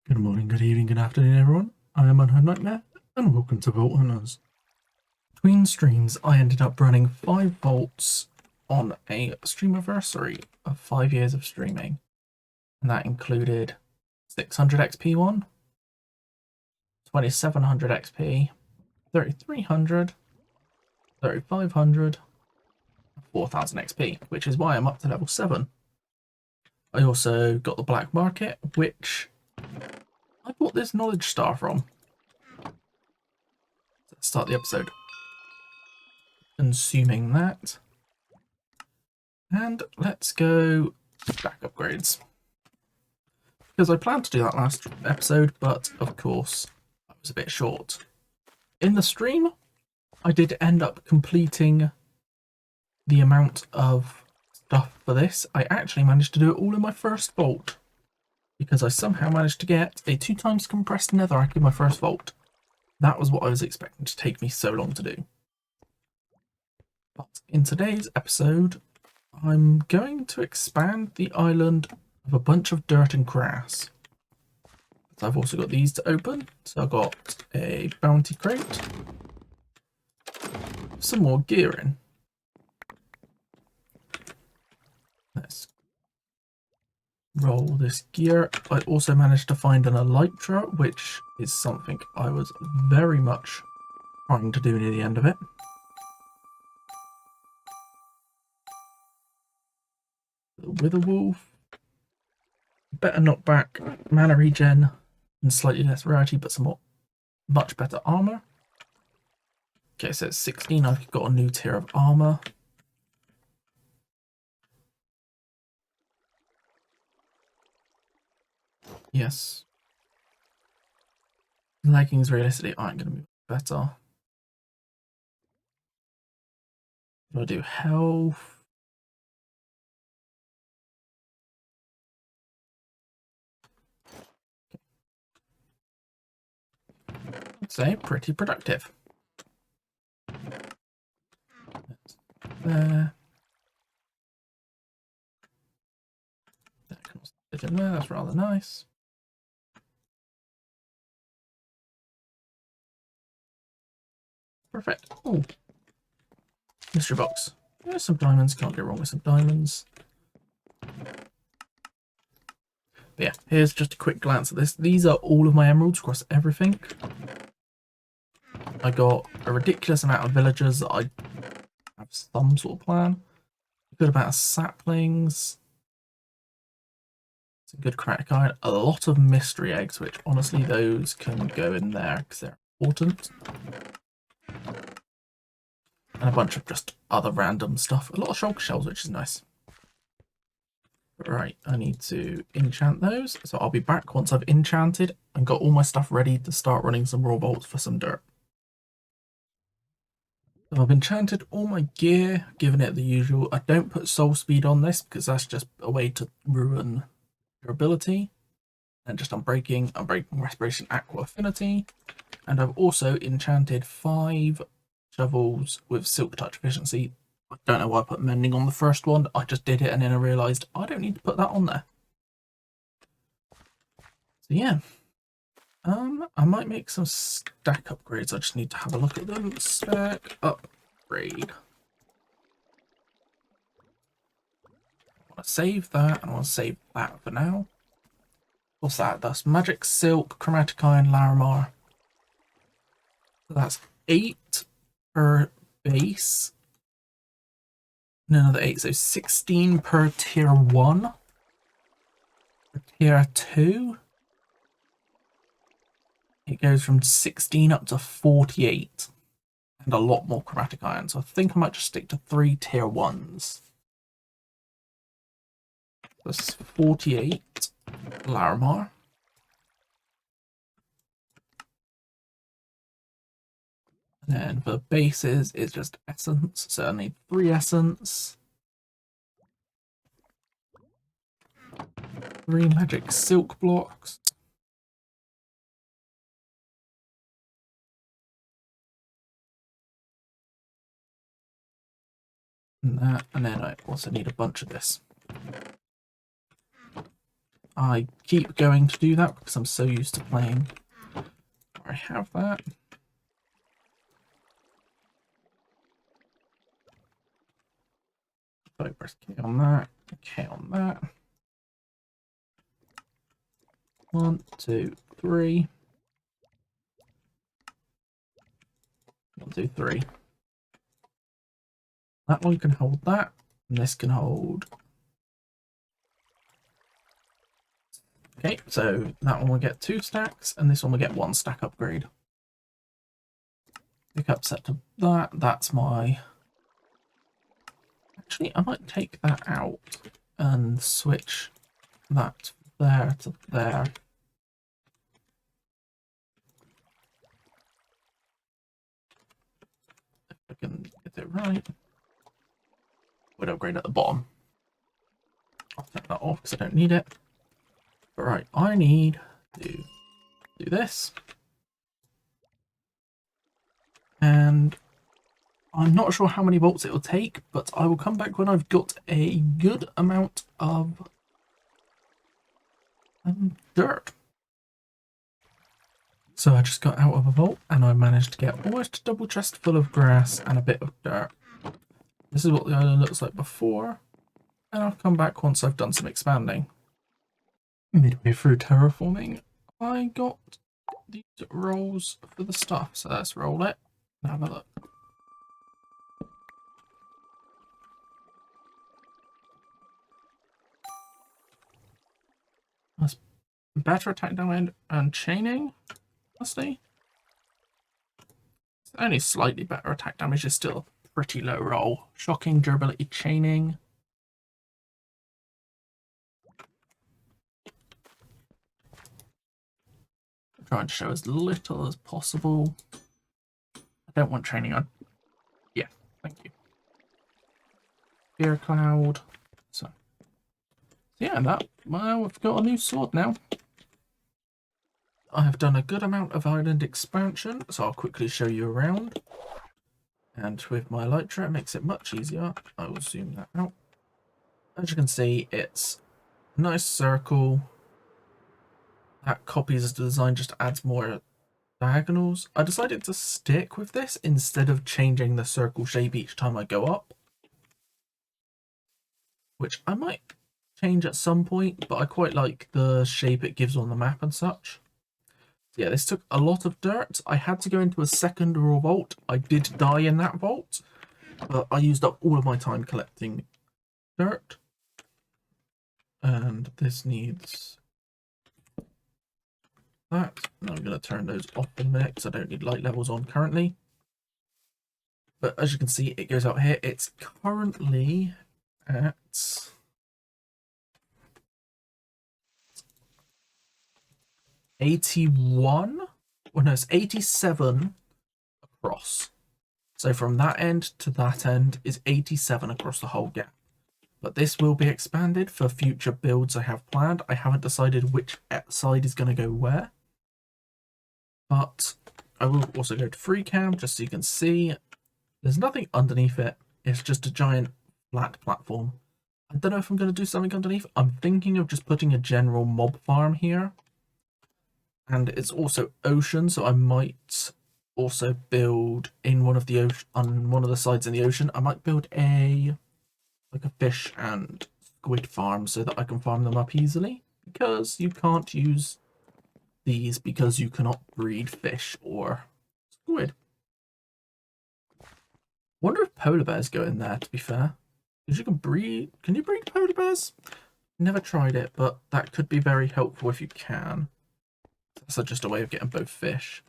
Good morning, good evening, good afternoon, everyone. I am Unheard Nightmare, and welcome to Vault Hunters. Between streams, I ended up running 5 vaults on a streamiversary of 5 years of streaming, and that included 600 XP one, 2700 XP, 3300, 3500, 4000 XP, which is why I'm up to level 7. I also got the black market, which I bought this knowledge star from. Let's start the episode. Consuming that. And let's go back upgrades. Because I planned to do that last episode, but of course, I was a bit short. In the stream, I did end up completing the amount of stuff for this. I actually managed to do it all in my first vault. Because I somehow managed to get a 2 times compressed netherrack in my first vault. That was what I was expecting to take me so long to do. But in today's episode, I'm going to expand the island of a bunch of dirt and grass. So I've also got these to open. So I've got a bounty crate, some more gear in. Let's roll this gear. I also managed to find an elytra, which is something I was very much trying to do near the end of it. The Witherwolf. Better knockback, mana regen, and slightly less rarity, but some more, much better armor. Okay, so it's 16. I've got a new tier of armor. Yes. Leggings realistically aren't going to be better. Do I do health? I'd say pretty productive. There. That can also fit in there. That's rather nice. Perfect. Oh, mystery box. There's some diamonds. Can't go wrong with some diamonds. But yeah, here's just a quick glance at this. These are all of my emeralds across everything. I got a ridiculous amount of villagers that I have some sort of plan. A good amount of saplings. Some good chromatic iron. A lot of mystery eggs, which honestly those can go in there because they're important. And a bunch of just other random stuff. A lot of shulker shells, which is nice. Right, I need to enchant those. So I'll be back once I've enchanted and got all my stuff ready to start running some raw bolts for some dirt. So I've enchanted all my gear, given it the usual. I don't put soul speed on this because that's just a way to ruin your ability. And just unbreaking, respiration, aqua affinity. And I've also enchanted 5 shovels with silk touch efficiency. I don't know why I put mending on the first one. I just did it and then I realised I don't need to put that on there. So yeah. I might make some stack upgrades. I just need to have a look at them. Stack upgrade. I want to save that and I want to save that for now. What's that? That's magic, silk, chromatic iron, Larimar. So that's 8 per base. No, another 8, so 16 per tier 1. For tier 2, it goes from 16 up to 48. And a lot more chromatic iron, so I think I might just stick to 3 tier 1s. That's 48 Larimar. And then for bases, it's just essence, so I need 3 essence. 3 magic silk blocks. And that, and then I also need a bunch of this. I keep going to do that because I'm so used to playing. I have that. So I press K on that, K on that. 1, 2, 3. 1, 2, 3. That one can hold that, and this can hold. Okay, so that one will get 2 stacks, and this one will get 1 stack upgrade. Pick up set to that. That's my. Actually, I might take that out and switch that there to there. If I can get it right. Would upgrade at the bottom. I'll take that off because I don't need it. But right, I need to do this. And I'm not sure how many bolts it will take, but I will come back when I've got a good amount of dirt. So I just got out of a vault and I managed to get almost a double chest full of grass and a bit of dirt. This is what the island looks like before, and I'll come back once I've done some expanding. Midway through terraforming, I got these rolls for the stuff, so let's roll it and have a look. That's better attack damage and chaining, honestly. It's only slightly better attack damage, is still a pretty low roll. Shocking durability chaining. Trying to show as little as possible. I don't want training on. Yeah, thank you. Fear cloud. So yeah, well, we've got a new sword now. I have done a good amount of island expansion, so I'll quickly show you around. And with my elytra, it makes it much easier. I will zoom that out. As you can see, it's a nice circle. That copies the design, just adds more diagonals. I decided to stick with this instead of changing the circle shape each time I go up, which I might change at some point, but I quite like the shape it gives on the map and such. Yeah, this took a lot of dirt. I had to go into a second raw vault. I did die in that vault, but I used up all of my time collecting dirt. And this needs that. And I'm going to turn those off in a minute because I don't need light levels on currently. But as you can see, it goes out here. It's currently at 81. Well, no, it's 87 across. So from that end to that end is 87 across the whole gap. But this will be expanded for future builds I have planned. I haven't decided which side is going to go where. But I will also go to free cam just so you can see. There's nothing underneath it. It's just a giant flat platform. I don't know if I'm going to do something underneath. I'm thinking of just putting a general mob farm here. And it's also ocean, so I might also build in one of the ocean, on one of the sides in the ocean. I might build a fish and squid farm so that I can farm them up easily, because you can't use these because you cannot breed fish or squid. Wonder if polar bears go in there, to be fair, because you can breed. Can you breed polar bears? Never tried it, but that could be very helpful if you can. That's just a way of getting both fish.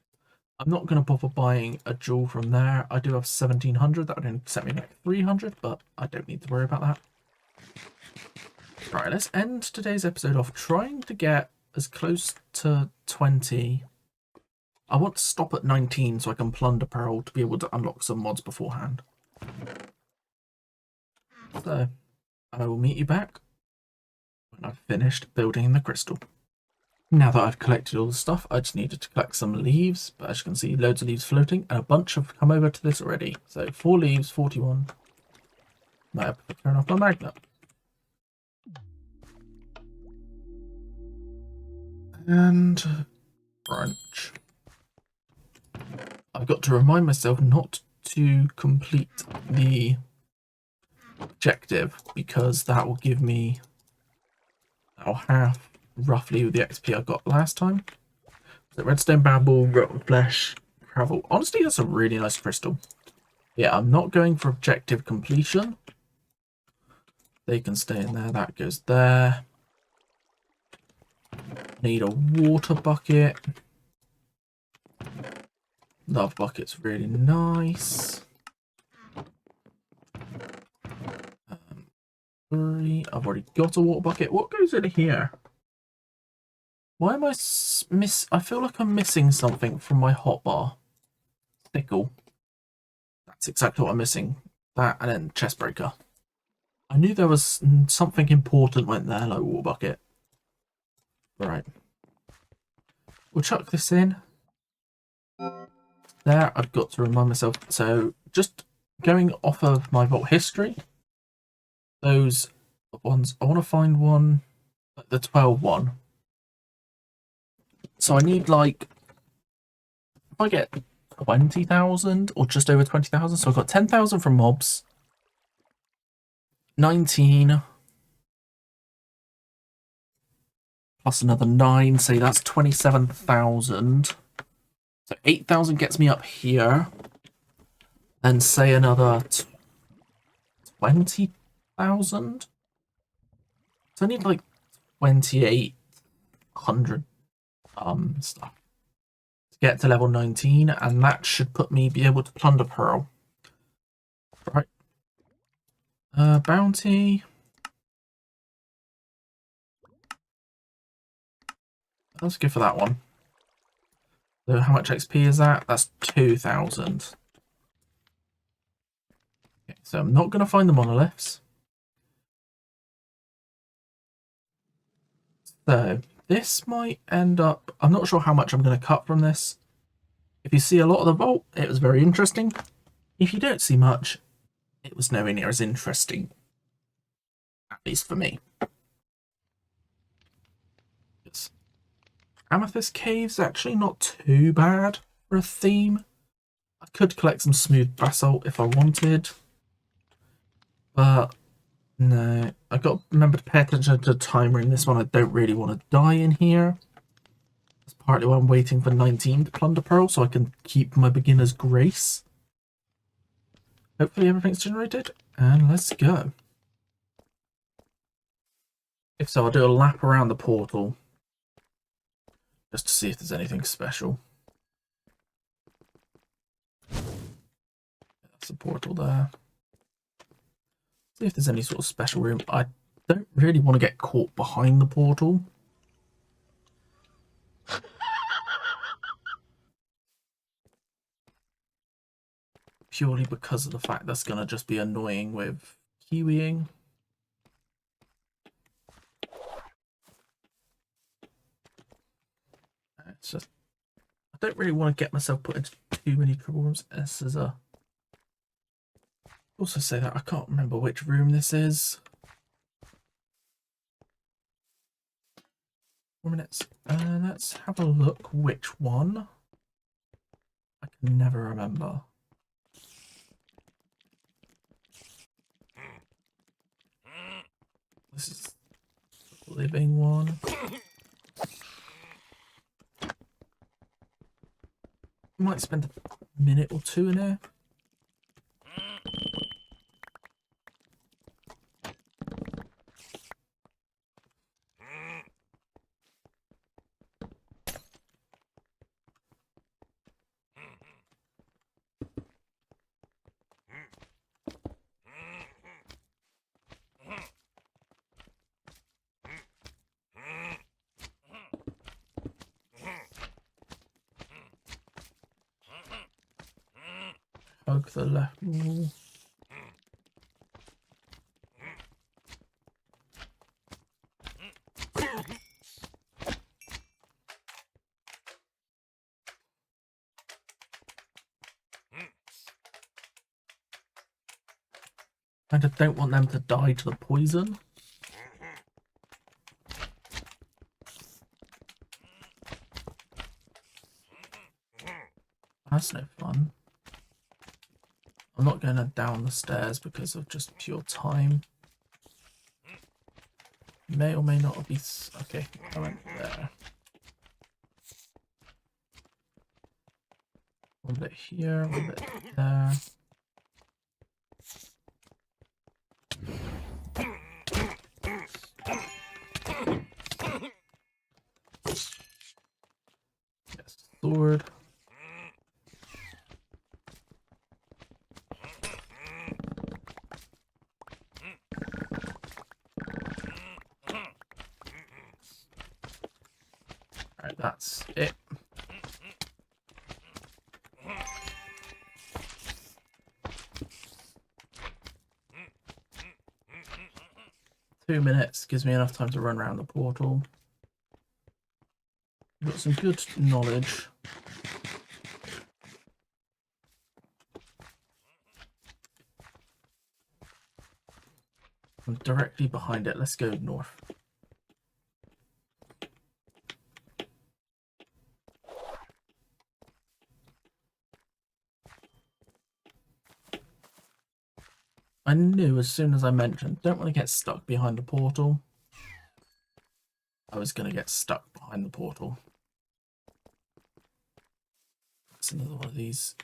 I'm not going to bother buying a jewel from there. I do have 1700. That would only set me back 300, but I don't need to worry about that. Right, let's end today's episode off trying to get as close to 20. I want to stop at 19 so I can plunder Pearl to be able to unlock some mods beforehand. So, I will meet you back when I've finished building the crystal. Now that I've collected all the stuff, I just needed to collect some leaves, but as you can see, loads of leaves floating, and a bunch have come over to this already. So 4 leaves, 41. Might have to turn off my magnet. And brunch. I've got to remind myself not to complete the objective because that will give me, that'll half roughly the XP I got last time. So redstone bamboo, rotten flesh, gravel. Honestly, that's a really nice crystal. Yeah, I'm not going for objective completion. They can stay in there. That goes there. Need a water bucket. Love bucket's really nice. 3. I've already got a water bucket. What goes in here? Why am I I feel like I'm missing something from my hotbar. Nickel. That's exactly what I'm missing. That and then chest breaker. I knew there was something important went there, like water bucket. Right. We'll chuck this in. There, I've got to remind myself. So, just going off of my vault history, those ones, I want to find one, like the 12 one. So I need like, if I get 20,000 or just over 20,000, so I've got 10,000 from mobs, 19 plus another 9, say that's 27,000. So 8,000 gets me up here. Then say another 20,000. So I need like 2,800 stuff to get to level 19, and that should put me be able to plunder pearl. Right. Bounty. Let's go for that one. So how much XP is that? That's 2,000. Okay, so I'm not going to find the monoliths. So this might end up, I'm not sure how much I'm going to cut from this. If you see a lot of the vault, it was very interesting. If you don't see much, it was nowhere near as interesting. At least for me. Yes. Amethyst Cave's actually not too bad for a theme. I could collect some smooth basalt if I wanted. But no, I've got to remember to pay attention to the timer in this one. I don't really want to die in here. That's partly why I'm waiting for 19 to plunder pearl so I can keep my beginner's grace. Hopefully everything's generated, and let's go. If so, I'll do a lap around the portal just to see if there's anything special. That's the portal there. See if there's any sort of special room. I don't really want to get caught behind the portal. Purely because of the fact that's going to just be annoying with kiwiing. It's just, I don't really want to get myself put into too many trouble rooms. This is a... Also say that I can't remember which room this is. 4 minutes. Let's have a look which one. I can never remember. This is the living one. Might spend a minute or two in here. Hug the left wall. I just don't want them to die to the poison. That's no fun. I'm not going down the stairs because of just pure time. May or may not be... Okay, I went there. One bit here, one bit there. Yes, sword. Alright, that's it. Two minutes gives me enough time to run around the portal. Got some good knowledge. I'm directly behind it. Let's go north. I knew as soon as I mentioned, don't want to get stuck behind the portal. I was going to get stuck behind the portal. That's another one of these.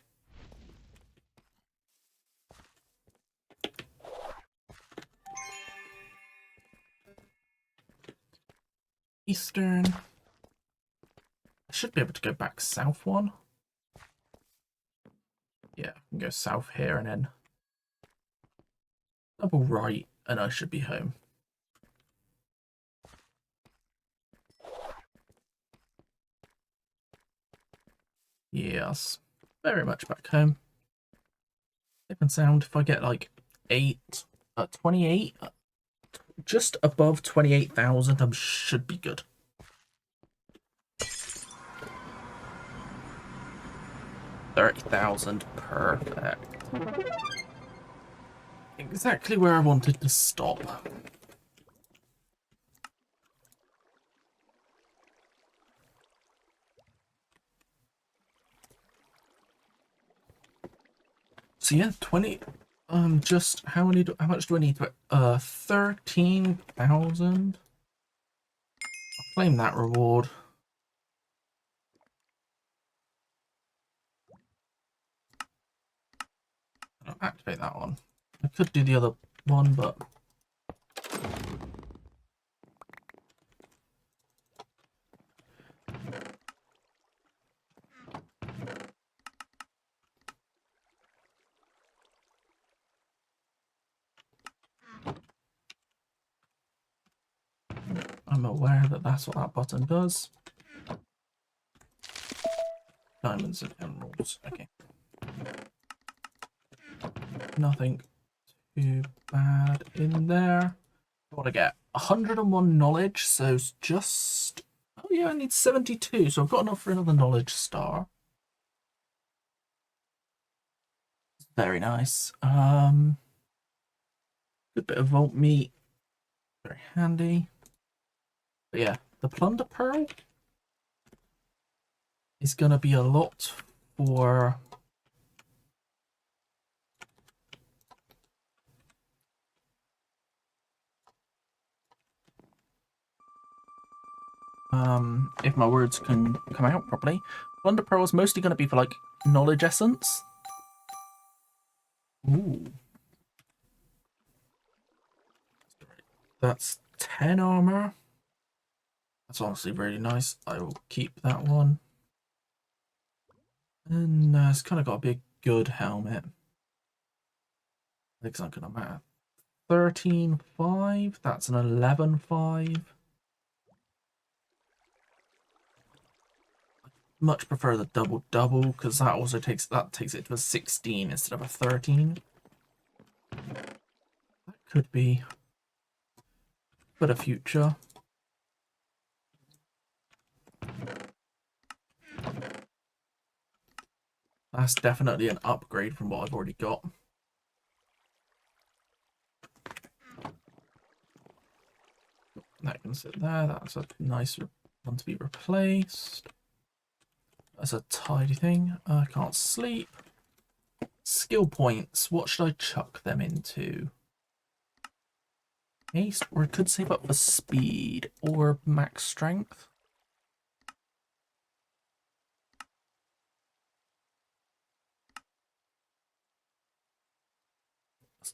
Eastern. I should be able to go back south one. Yeah, I can go south here and then double right and I should be home. Yes, very much back home. Safe and sound. If I get like 28, just above 28,000, I should be good. 30,000, perfect. Exactly where I wanted to stop. So yeah, 20. Just how much do I need to? 13,000. I'll claim that reward. I'll activate that one. I could do the other one, but I'm aware that that's what that button does. Diamonds and emeralds. Okay. Nothing too bad in there. What I get? 101 knowledge, so just... Oh yeah, I need 72, so I've got enough for another knowledge star. Very nice. Good bit of vault meat. Very handy. But yeah, the plunder pearl is gonna be a lot for... if my words can come out properly. Plunder pearl is mostly gonna be for like knowledge essence. Ooh. That's 10 armor. That's honestly really nice. I will keep that one. And it's kind of got to be a good helmet. It's not going to matter. 13.5. That's an 11.5. Much prefer the double because that also takes it to a 16 instead of a 13. That could be for the future. That's definitely an upgrade from what I've already got. That can sit there. That's a nice one to be replaced. That's a tidy thing. I can't sleep. Skill points. What should I chuck them into? Haste, or I could save up for speed or max strength.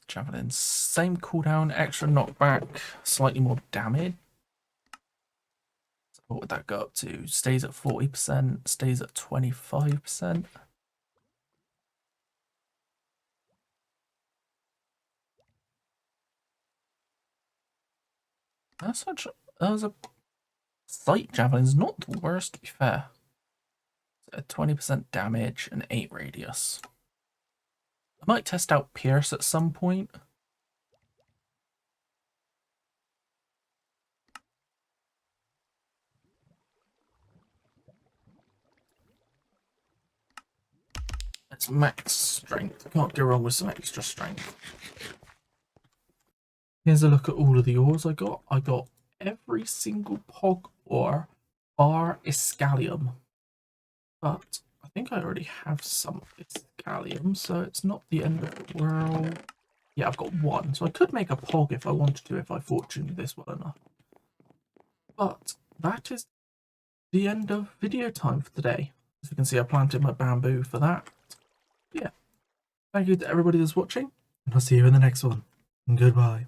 Javelin, same cooldown, extra knockback, slightly more damage. So what would that go up to? Stays at 40%, stays at 25%. That's such a sight javelin's not the worst, to be fair. So 20% damage and 8 radius. I might test out Pierce at some point. It's max strength. Can't go wrong with some extra strength. Here's a look at all of the ores I got. I got every single pog ore bar Iscalium. But I think I already have some Iscalium, so it's not the end of the world. Yeah, I've got one. So I could make a pog if I wanted to, if I fortuned this well enough. But that is the end of video time for today. As you can see, I planted my bamboo for that. Yeah. Thank you to everybody that's watching, and I'll see you in the next one. Goodbye.